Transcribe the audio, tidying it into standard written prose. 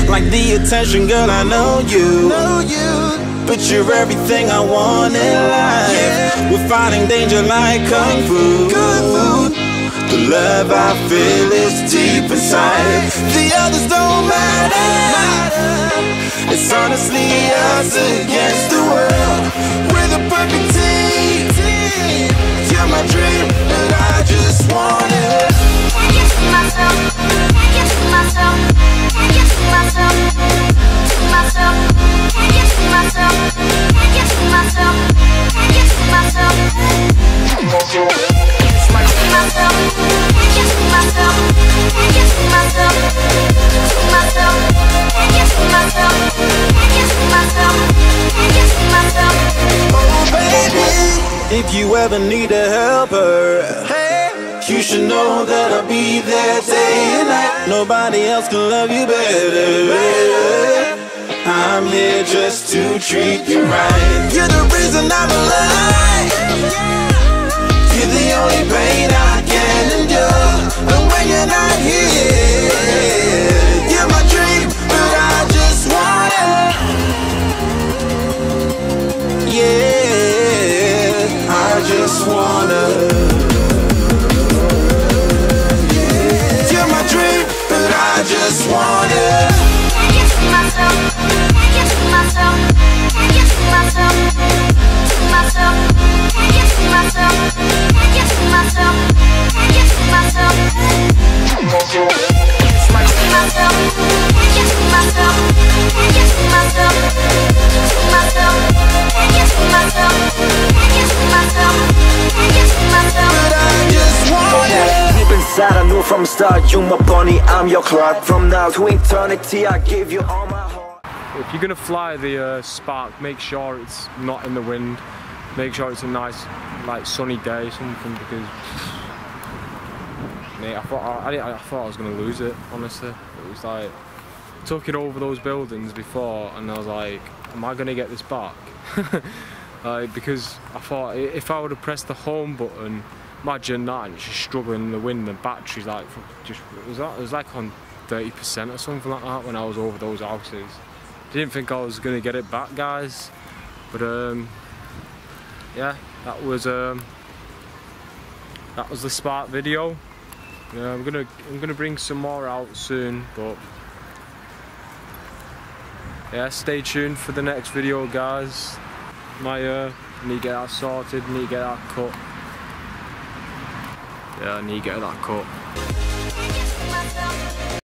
Like the attention, girl, I know you. But you're everything I want in life. We're fighting danger like kung fu. The love I feel is deep inside. The others don't matter. It's honestly us against the world. We're the perfect team. You're my dream, and I just want it. Can't get to myself. Can't get to myself. Can't get to myself. To myself. Can't get to myself. Can't get to myself. Can't get to myself. To myself. Can't get to myself. Can't get to myself. To myself. Can't get to myself. Can't get to myself. Can't get to myself. Oh baby, if you ever need a helper, you should know that I'll be there day and night. Nobody else can love you better. I'm here just to treat you right. You're the reason I'm alive. You're the only pain I can endure. But when you're not here, you're my dream, but I just want it. Yeah, I just wanna. I just want it. Can't get to myself. Can't get to myself. Can't get to myself. To myself. Can't get to myself. Can't get to myself. Can't get to myself. To myself. To myself. Can't get to myself. Can't get to myself. To myself. Can't get to myself. Can't get to myself. Can't get to myself. But I just want it. Inside, I knew from the start, you my bunny, I'm your Clark. From now to eternity, I give you all my heart. If you're gonna fly the Spark, make sure it's not in the wind. Make sure it's a nice, like, sunny day, something, because mate, I thought I was gonna lose it. Honestly, it was like took it over those buildings before, and I was like, am I gonna get this back? Like, because I thought if I would have pressed the home button. Imagine that, and it's just struggling in the wind. The battery's like it was like on 30% or something like that when I was over those houses. Didn't think I was gonna get it back, guys. But yeah, that was the Spark video. Yeah, I'm gonna bring some more out soon, but yeah, stay tuned for the next video, guys. Need to get that sorted. Need to get that cut. Yeah, I need to get that cut.